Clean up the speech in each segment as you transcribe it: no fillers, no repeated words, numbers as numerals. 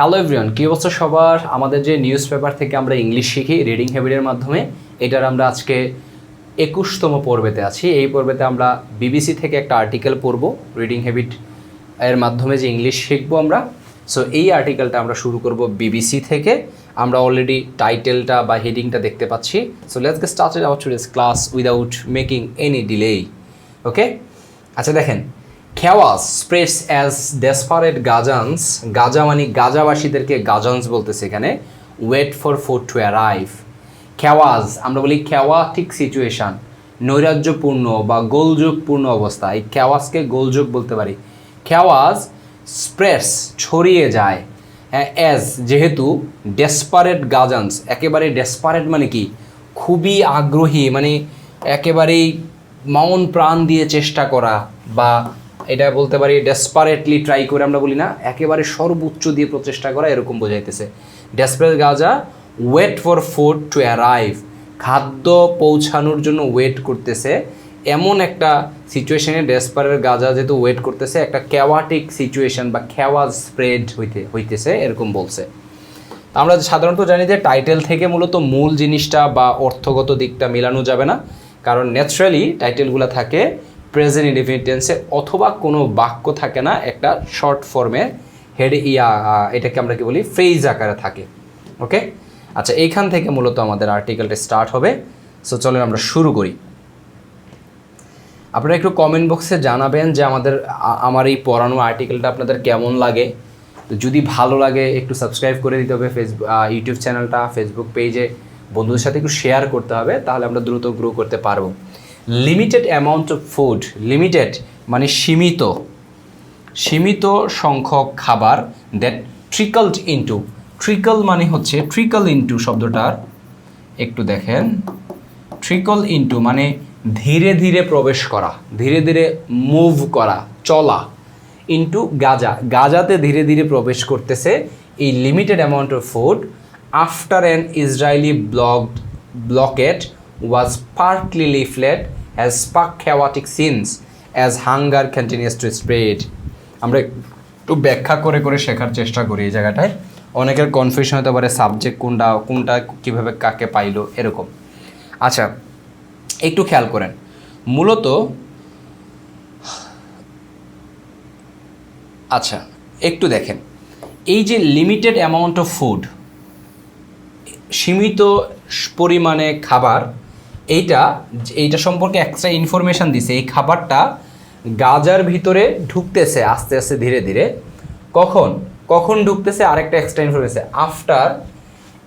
Hello everyone, কী অবস্থা সবার? আমাদের যে নিউজ পেপার থেকে আমরা ইংলিশ শিখি রিডিং হ্যাবিটের মাধ্যমে, এটার আমরা আজকে 21তম পর্বেতে আছি। এই পর্বেতে আমরা বিবিসি থেকে একটা আর্টিকেল পড়ব রিডিং হ্যাবিট এর মাধ্যমে যে ইংলিশ শিখবো আমরা। সো এই আর্টিকেলটা আমরা শুরু করব বিবিসি থেকে। আমরা অলরেডি টাইটেলটা বা হেডিংটা দেখতে পাচ্ছি। So let's get started our today's class without making any delay. Okay, আচ্ছা দেখেন, chaos spreads as desperate Gazans, Gaza মানে গাজাবাসীদেরকে গাজানস বলতেছে এখানে, wait for food to arrive. Chaos আমরা বলি খেওয়াটিক সিচুয়েশান, নৈরাজ্যপূর্ণ বা গোলযোগপূর্ণ অবস্থা। এই খেওয়াজকে গোলযোগ বলতে পারি। খেওয়াজ স্প্রেডস ছড়িয়ে যায়, অ্যাজ যেহেতু ডেসপারেট গাজানস, একেবারে ডেসপারেট মানে কি খুবই আগ্রহী, মানে একেবারেই মন প্রাণ দিয়ে চেষ্টা করা, বা এটা বলতে পারি ডেসপারেটলি ট্রাই করে আমরা বলি না, একেবারে সর্বোচ্চ দিয়ে প্রচেষ্টা করা, এরকম বোঝাইতেছে। Desperate Gaza wait for food to arrive, খাদ্য পৌঁছানোর জন্য ওয়েট করতেছে, এমন একটা সিচুয়েশনে ডেসপারেট গাজা যেহেতু ওয়েট করতেছে, একটা ক্যাওয়াটিক সিচুয়েশন বা খেওয়াজ স্প্রেড হইতেছে এরকম বলছে। আমরা সাধারণত জানি যে টাইটেল থেকে মূলত মূল জিনিসটা বা অর্থগত দিকটা মেলানো যাবে না, কারণ ন্যাচারালি টাইটেলগুলো থাকে প্রেজেন্ট ইনডিফিনিট টেন্সে, অথবা কোনো বাক্য থাকে না একটা শর্ট ফর্মে হেড এটাকে আমরা কি বলি ফ্রেজ আকারে থাকে। ওকে, আচ্ছা এইখান থেকে মূলত আমাদের আর্টিকেলটা স্টার্ট হবে। সো চলেন আমরা শুরু করি। আপনারা একটু কমেন্ট বক্সে জানাবেন যে আমার এই পড়ানো আর্টিকেলটা আপনাদের কেমন লাগে। তো যদি ভালো লাগে একটু সাবস্ক্রাইব করে দিতে হবে ইউটিউব চ্যানেলটা, ফেসবুক পেজে বন্ধুদের সাথে একটু শেয়ার করতে হবে, তাহলে আমরা দ্রুত গ্রো করতে পারবো। Limited amount of food, limited মানে সীমিত সংখ্যক খাবার, দ্যাট ট্রিকলড ইনটু, ট্রিকল মানে হচ্ছে ট্রিকল ইনটু শব্দটার একটু দেখেন, ট্রিকল ইনটু মানে ধীরে ধীরে প্রবেশ করা, ধীরে ধীরে মুভ করা, চলা, ইনটু গাজাতে ধীরে ধীরে প্রবেশ করতেছে এই limited amount of food after an Israeli blocked was partly lifted has sparked chaotic scenes as hunger continues to spread. আমরা একটু ব্যাখ্যা করে করে শেখার চেষ্টা করি এই জায়গাটায়। অনেকের কনফিউশন হতে পারে সাবজেক্ট কোনটা কীভাবে কাকে পাইলো এরকম। আচ্ছা একটু খেয়াল করেন, মূলত আচ্ছা একটু দেখেন, এই যে লিমিটেড অ্যামাউন্ট অফ ফুড, সীমিত পরিমাণে খাবার, এইটা সম্পর্কে এক্সট্রা ইনফরমেশান দিছে। এই খাবারটা গাজার ভিতরে ঢুকতেছে আস্তে আস্তে ধীরে ধীরে। কখন ঢুকতেছে আরেকটা extra information, after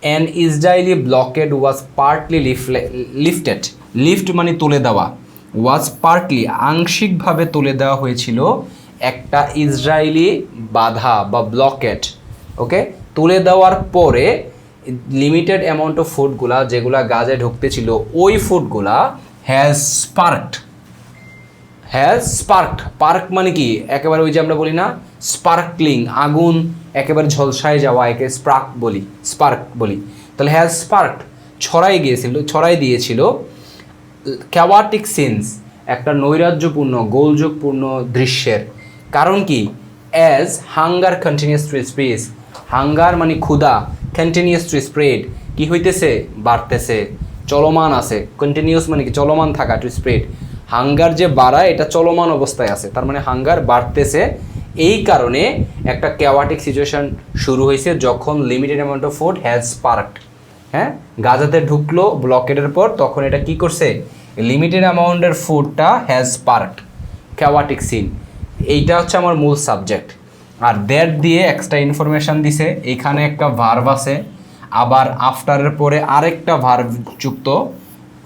an Israeli blocked was partly lifted, lift মানে তুলে দেওয়া, ওয়াজ পার্টলি আংশিকভাবে তুলে দেওয়া হয়েছিল একটা ইসরায়েলি বাধা বা ব্লকেড। ওকে, তুলে দেওয়ার পরে লিমিটেড অ্যামাউন্ট অফ ফুডগুলা যেগুলা গাজে ঢুকতে ছিল, ওই ফুডগুলা হ্যাজ স্পার্কড। পার্ক মানে কি একেবারে ওই যে আমরা বলি না স্পার্কলিং, আগুন একেবারে ঝলসায় যাওয়া, একে স্পার্ক বলি। তাহলে হ্যাজ স্পার্কড ছড়াই দিয়েছিল ক্যাওয়াটিক সিনস, একটা নৈরাজ্যপূর্ণ গোলযোগপূর্ণ দৃশ্যের। কারণ কি, as hunger continuous to spread, hunger মানে ক্ষুধা, কন্টিনিউয়াস টু স্প্রেড কি হইতেছে, বাড়তেছে, চলমান আছে। কন্টিনিউয়াস মানে কি চলমান থাকা, টু স্প্রেড হাঙ্গার যে বাড়ায় এটা চলমান অবস্থায় আছে, তার মানে হাঙ্গার বাড়তেছে। এই কারণে একটা ক্যাওয়াটিক সিচুয়েশন শুরু হয়েছে যখন limited amount of food has sparked. হ্যাঁ, গাজাতে ঢুকলো ব্লকেডের পর, তখন এটা কি করছে, লিমিটেড অ্যামাউন্টের ফুডটা হ্যাজ স্পার্কড ক্যাওয়াটিক সিন। এইটা হচ্ছে আমার মূল সাবজেক্ট। আর দ্যাট দিয়ে এক্সট্রা ইনফরমেশান দিছে, এইখানে একটা ভার্ব আছে, আবার আফটারের পরে আরেকটা ভার্ব যুক্ত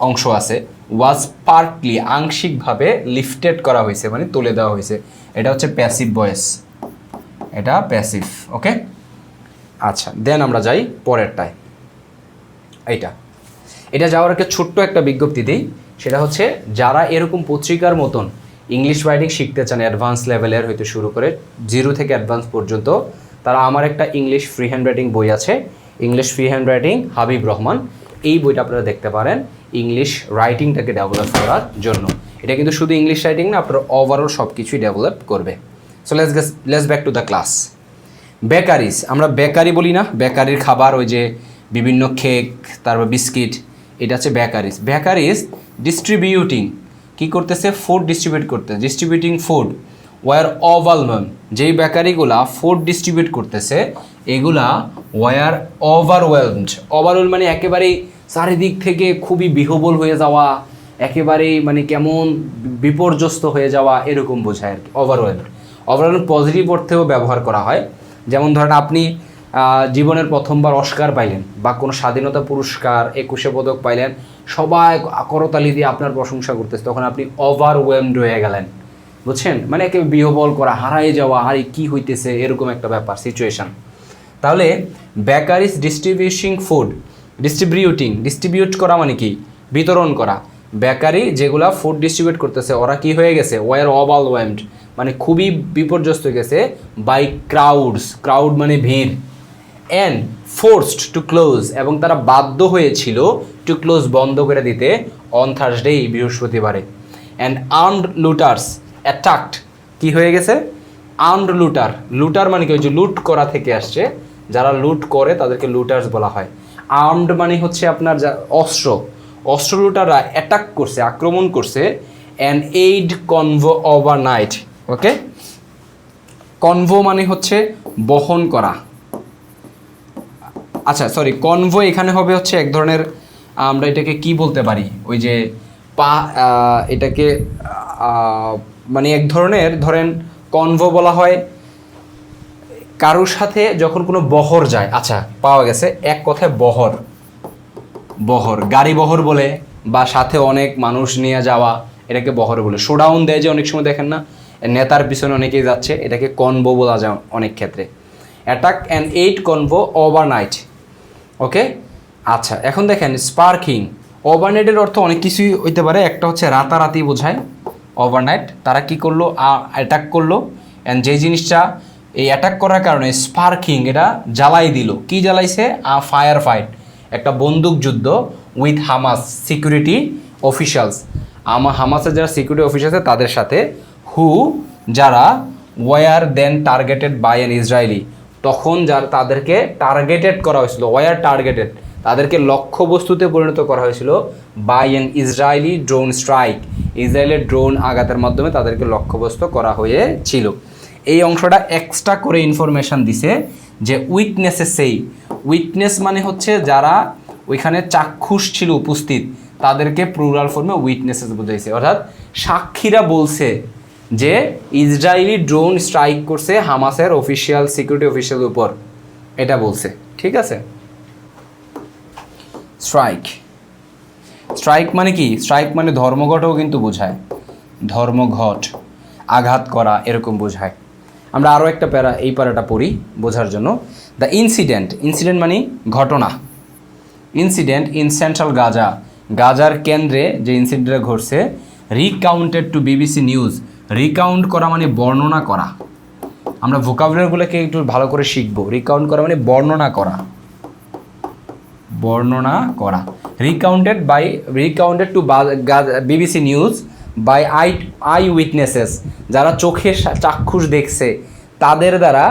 অংশ আছে। ওয়াজ পার্টলি আংশিকভাবে লিফটেড করা হয়েছে মানে তুলে দেওয়া হয়েছে, এটা হচ্ছে প্যাসিভ ভয়েস, এটা প্যাসিভ। ওকে, আচ্ছা দেন আমরা যাই পরেরটায়। এটা যাওয়ার আগে ছোট্ট একটা বিজ্ঞপ্তি দিই, সেটা হচ্ছে যারা এরকম পত্রিকার মতন ইংলিশ রাইটিং শিখতে চান অ্যাডভান্স লেভেলের হইতে শুরু করে 0 থেকে অ্যাডভান্স পর্যন্ত, তারা আমার একটা ইংলিশ ফ্রি হ্যান্ড রাইটিং বই আছে, English free hand writing Habib Rahman. এই বইটা আপনারা দেখতে পারেন ইংলিশ রাইটিংটাকে ডেভেলপ করার জন্য। এটা কিন্তু শুধু ইংলিশ রাইটিং না, আপনার ওভারঅল সব কিছুই ডেভেলপ করবে। So let's back to the class. Bakeries, আমরা বেকারি বলি না, বেকারির খাবার, ওই যে বিভিন্ন কেক, তারপর বিস্কিট, এটা হচ্ছে বেকারিজ। বেকারিজ ডিস্ট্রিবিউটিং, কি করতেছে? ফুড ডিস্ট্রিবিউট করতে, ডিস্ট্রিবিউটিং ফুড ওয়ার ওভারওয়েলম, যেই বেকারিগুলা ফুড ডিস্ট্রিবিউট করতেছে এগুলা ওয়ার ওভারওয়েলমড। ওভারওয়েল মানে একেবারেই চারিদিক থেকে খুবই বিহ্বল হয়ে যাওয়া, একেবারেই মানে কেমন বিপর্যস্ত হয়ে যাওয়া, এরকম বোঝায় আর কি ওভারওয়েলড। ওভারঅল পজিটিভ অর্থেও ব্যবহার করা হয়। যেমন ধরেন আপনি জীবনের প্রথমবার অস্কার পাইলেন বা কোনো স্বাধীনতা পুরস্কার, 21শে পদক পাইলেন, সবাই করতালি দিয়ে আপনার প্রশংসা করতেছে, তখন আপনি ওভারওয়েলমড হয়ে গেলেন, বুঝছেন? মানে একে বিহ্বল করা, হারাই যাওয়া, আরে কি হইতেছে, এরকম একটা ব্যাপার, সিচুয়েশন। তাহলে বেকারিজ ডিস্ট্রিবিউটিং ফুড, ডিস্ট্রিবিউট করা মানে কি? বিতরণ করা। বেকারি যেগুলা ফুড ডিস্ট্রিবিউট করতেছে ওরা কি হয়ে গেছে? ওয়ার ওভারওয়েলমড, মানে খুবই বিপর্যস্ত হয়ে গেছে বাই ক্রাউডস, ক্রাউড মানে ভিড়, অ্যান্ড ফোর্সড টু ক্লোজ, এবং তারা বাধ্য হয়েছিল টু ক্লোজ, বন্ধ করে দিতে, অন থার্সডে, বৃহস্পতিবারে। অ্যান্ড আর্মড লুটার্স অ্যাটাকড, কি হয়ে গেছে? আর্মড লুটার, লুটার মানে কি? ওই যে লুট করা থেকে আসছে, যারা লুট করে তাদেরকে লুটার্স বলা হয়। আর্মড মানে হচ্ছে আপনার যা অস্ত্র, অস্ত্র লুটাররা অ্যাটাক করছে, আক্রমণ করছে, অ্যান্ড এইড কনভো ওভারনাইট। ওকে, কনভো মানে হচ্ছে বহন করা, আচ্ছা সরি, কনভো এখানে হবে হচ্ছে এক ধরনের, আমরা এটাকে কি বলতে পারি, ওই যে এটাকে মানে এক ধরনের, ধরেন কনভো বলা হয় কারোর সাথে যখন কোনো বহর যায়। আচ্ছা, পাওয়া গেছে এক কথায় বহর, বহর গাড়ি বহর বলে, বা সাথে অনেক মানুষ নিয়ে যাওয়া, এটাকে বহর বলে। শোডাউন দেয় যে অনেক সময়, দেখেন না, নেতার পিছনে অনেকেই যাচ্ছে, এটাকে কনভো বলা যায় অনেক ক্ষেত্রে। Attack and eight convoy overnight. Okay, আচ্ছা এখন দেখেন স্পার্কিং, ওভারনাইটের অর্থ অনেক কিছুই হইতে পারে। একটা হচ্ছে রাতারাতি বোঝায় ওভারনাইট, তারা কি করলো? অ্যাটাক করলো, অ্যান্ড যে জিনিসটা এই অ্যাটাক করার কারণে স্পার্কিং, এটা জ্বালাই দিল। কি জ্বালাইছে? ফায়ার ফাইট, একটা বন্দুক যুদ্ধ উইথ হামাস সিকিউরিটি অফিসিয়ালস, হামাসের যারা সিকিউরিটি অফিসার আছে তাদের সাথে, হু যারা were then targeted by an Israeli, তখন যারা তাদেরকে টার্গেটেড করা হয়েছিল, ওয়ার টার্গেটেড, তাদেরকে লক্ষ্যবস্তুতে পরিণত করা হয়েছিল by an Israeli drone strike, ইসরায়েলের ড্রোন আঘাতের মাধ্যমে তাদেরকে লক্ষ্যবস্তু করা হয়েছিল। এই অংশটা এক্সট্রা করে ইনফরমেশান দিছে যে উইটনেসে, সেই উইটনেস মানে হচ্ছে যারা ওইখানে চাক্ষুষ ছিল উপস্থিত, তাদেরকে প্লুরাল ফর্মে উইটনেসেস বোঝাইছে, অর্থাৎ সাক্ষীরা বলছে যে ইসরায়েলি ড্রোন স্ট্রাইক করছে হামাসের অফিসিয়াল সিকিউরিটি অফিসিয়ালের উপর, এটা বলছে। ঠিক আছে, স্ট্রাইক, স্ট্রাইক মানে কি? স্ট্রাইক মানে ধর্মঘটও কিন্তু বোঝায়, ধর্মঘট, আঘাত করা, এরকম বোঝায়। আমরা আরও একটা প্যারা, এই প্যারাটা পড়ি বোঝার জন্য। দ্য ইনসিডেন্ট, ইনসিডেন্ট মানে ঘটনা, ইনসিডেন্ট ইন সেন্ট্রাল গাজা, গাজার কেন্দ্রে যে ইনসিডেন্টটা ঘটছে, রিকাউন্টেড টু বিবিসি নিউজ, রিকাউন্ট করা মানে বর্ণনা করা। আমরা ভোকাবুলারিগুলোকে একটু ভালো করে শিখবো। রিকাউন্ট করা মানে বর্ণনা করা, বর্ণনা করা। Recounted to BBC news by eye witnesses, যারা চোখে চাক্ষুষ দেখছে তাদের দ্বারা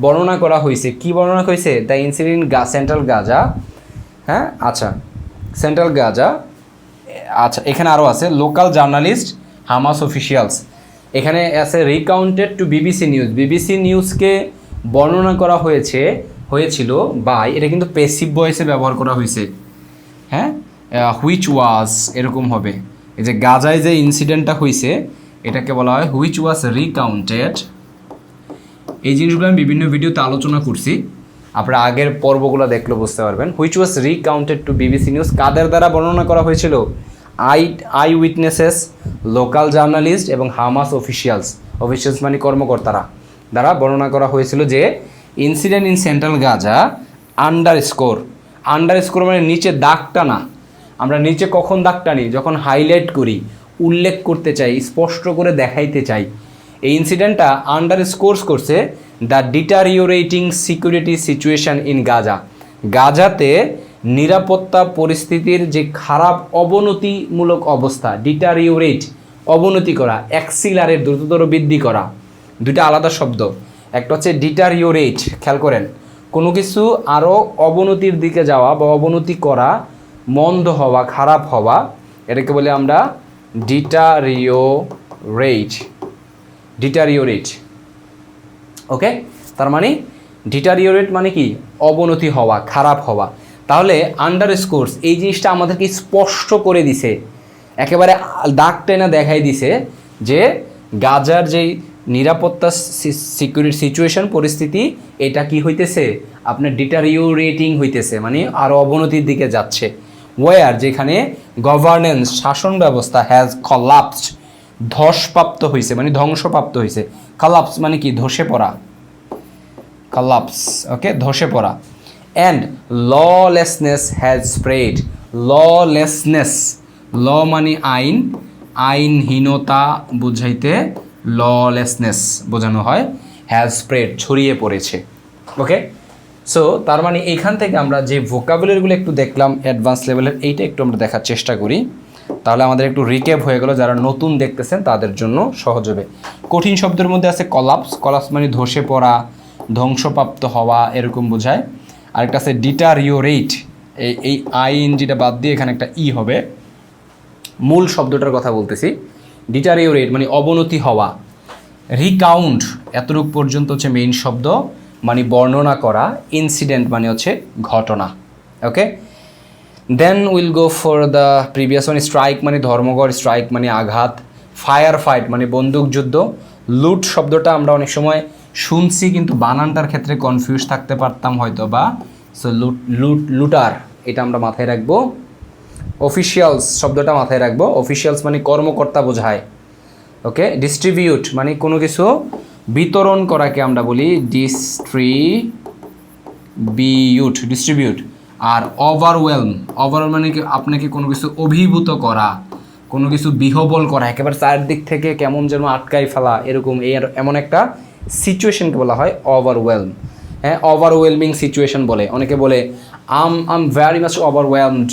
বর্ণনা করা হয়েছে। কি বর্ণনা হয়েছে? দ্য ইনসিডেন্ট সেন্ট্রাল গাজা, হ্যাঁ আচ্ছা, সেন্ট্রাল গাজা। আচ্ছা এখানে আরও আছে লোকাল জার্নালিস্ট, হামাস অফিসিয়ালস, এখানে আছে রিকাউন্টেড টু বিবিসি নিউজ, বিবিসি নিউজকে বর্ণনা করা হয়েছিল বাই, এটা কিন্তু প্যাসিভ ভয়েসে ব্যবহার করা হয়েছে, হ্যাঁ, হুইচ ওয়াজ, এরকম হবে। এই যে গাজায় যে ইনসিডেন্টটা হয়েছে এটাকে বলা হয় হুইচ ওয়াজ রিকাউন্টেড। এই জিনিসগুলো আমি বিভিন্ন ভিডিওতে আলোচনা করছি, আপনারা আগের পর্বগুলো দেখলে বুঝতে পারবেন। Which was recounted to BBC news, কাদের দ্বারা বর্ণনা করা হয়েছিল? আই উইটনেসেস, লোকাল জার্নালিস্ট এবং হামাস অফিসিয়ালস, অফিসিয়ালস মানে কর্মকর্তারা, দ্বারা বর্ণনা করা হয়েছিল যে incident in central Gaza underscore, underscore মানে নিচে দাগ টানা। আমরা নিচে কখন দাগ টানি? যখন হাইলাইট করি, উল্লেখ করতে চাই, স্পষ্ট করে দেখাইতে চাই। এই ইনসিডেন্টটা আন্ডারস্কোরস করছে the deteriorating security situation in Gaza, গাজাতে নিরাপত্তা পরিস্থিতির যে খারাপ অবনতিমূলক অবস্থা, ডিটারিওরেট অবনতি করা, অ্যাক্সিলারেট দ্রুততর বৃদ্ধি করা, দুইটা আলাদা শব্দ। একটা হচ্ছে ডিটারিওরেট, খেয়াল করেন কোনো কিছু আরও অবনতির দিকে যাওয়া বা অবনতি করা, মন্দ হওয়া, খারাপ হওয়া, এটাকে বলি আমরা ডিটারিওরেট। ওকে, তার মানে ডিটারিওরেট মানে কি, অবনতি হওয়া, খারাপ হওয়া। তাহলে আন্ডারস্কোরস এই জিনিসটা আমাদেরকে স্পষ্ট করে দিছে, একেবারে দাগ টেনে দেখাই দিছে যে গাজার যেই নিরাপত্তা সিচুয়েশন পরিস্থিতি, এটা কি হইতেছে, আপনার ডিটারিওরেটিং হইতেছে, মানে আরও অবনতির দিকে যাচ্ছে। ওয়ার, যেখানে গভর্নেন্স, শাসন ব্যবস্থা, হ্যাজ কলাপসড, ধসপ্রাপ্ত হয়েছে, মানে ধ্বংসপ্রাপ্ত হয়েছে। কলাপস মানে কি, ধসে পড়া, কলাপস, ওকে, ধসে পড়া। And lawlessness has spread, lawlessness, law মানে আইন, আইনহীনতা বুঝাইতে ললেসনেস বোঝানো হয়, হ্যাজ স্প্রেড ছড়িয়ে পড়েছে। ওকে, সো তার মানে এইখান থেকে আমরা যে ভোকাবুলারিগুলো একটু দেখলাম অ্যাডভান্স লেভেলের, এইটা একটু আমরা দেখার চেষ্টা করি, তাহলে আমাদের একটু রিক্যাপ হয়ে গেল, যারা নতুন দেখতেছেন তাদের জন্য সহজ হবে। কঠিন শব্দের মধ্যে আছে কলাপস, কলাপস মানে ধসে পড়া, ধ্বংসপ্রাপ্ত হওয়া, এরকম বোঝায়। আরেকটা আছে ডিটারিওরেট, এই আইএনজিটা বাদ দিয়ে এখানে একটা ই হবে, মূল শব্দটার কথা বলতেছি। ডিটারিওরেট মানে অবনতি হওয়া। রিকাউন্ট, এতটুক পর্যন্ত হচ্ছে মেইন শব্দ, মানে বর্ণনা করা। ইনসিডেন্ট মানে হচ্ছে ঘটনা। Okay, then will go for the previous one. Strike মানে ধর্মঘট, স্ট্রাইক মানে আঘাত। ফায়ার ফাইট মানে বন্দুকযুদ্ধ। লুট শব্দটা আমরা অনেক সময় শুনছি কিন্তু বানানটার ক্ষেত্রে কনফিউজ থাকতে পারতাম হয়তো বা, সো লুটার, এটা আমরা মাথায় রাখবো। অফিসিয়ালস শব্দটা মাথায় রাখবো, অফিসিয়ালস মানে কর্মকর্তা বোঝায়। ওকে, ডিস্ট্রিবিউট মানে কোনো কিছু বিতরণ করাকে আমরা বলি ডিস্ট্রিবিউট। আর ওভারওয়েলম মানে কি, আপনাকে কোনো কিছু অভিভূত করা, কোনো কিছু বিহবল করা, একেবারে চারদিক থেকে কেমন যেন আটকাই ফেলা, এরকম এমন একটা সিচুয়েশনকে বলা হয় ওভারওয়েলম। হ্যাঁ, ওভারওয়েলমিং সিচুয়েশন বলে, অনেকে বলে am very much overwhelmed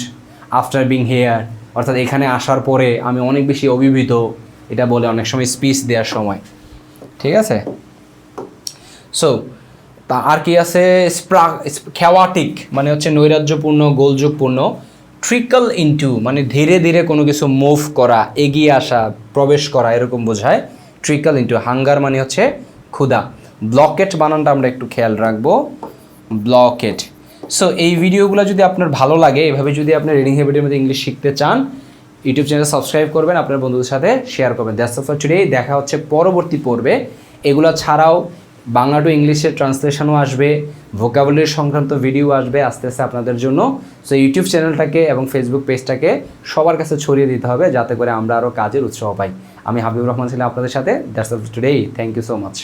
after being here, অর্থাৎ এখানে আসার পরে আমি অনেক বেশি অভিভূত, এটা বলে অনেক সময় স্পিচ দেওয়ার সময়। ঠিক আছে, সো তা আর কি আছে, খেওয়াটিক মানে হচ্ছে নৈরাজ্যপূর্ণ, গোলযোগপূর্ণ। ট্রিকল ইনটু মানে ধীরে ধীরে কোনো কিছু মুভ করা, এগিয়ে আসা, প্রবেশ করা, এরকম বোঝায় ট্রিকল ইনটু। হাঙ্গার মানে হচ্ছে ক্ষুধা। ব্লকেট বানানটা আমরা একটু খেয়াল রাখবো, ব্লকেট। সো এই ভিডিওগুলো যদি আপনার ভালো লাগে, এভাবে যদি আপনি রিডিং হ্যাবিটের মধ্যে ইংলিশ শিখতে চান, ইউটিউব চ্যানেল সাবস্ক্রাইব করবেন, আপনার বন্ধুদের সাথে শেয়ার করবেন। That's all for today. দেখা হচ্ছে পরবর্তী পর্বে। এগুলো ছাড়াও বাংলা টু ইংলিশের ট্রান্সলেশনও আসবে, ভোকাবুলারি সংক্রান্ত ভিডিও আসবে আস্তে আস্তে আপনাদের জন্য। সো ইউটিউব চ্যানেলটাকে এবং ফেসবুক পেজটাকে সবার কাছে ছড়িয়ে দিতে হবে, যাতে করে আমরা আরও কাজের উৎসাহ পাই। আমি হাবিবুর রহমান ছিলাম আপনাদের সাথে। That's all for today. Thank you so much.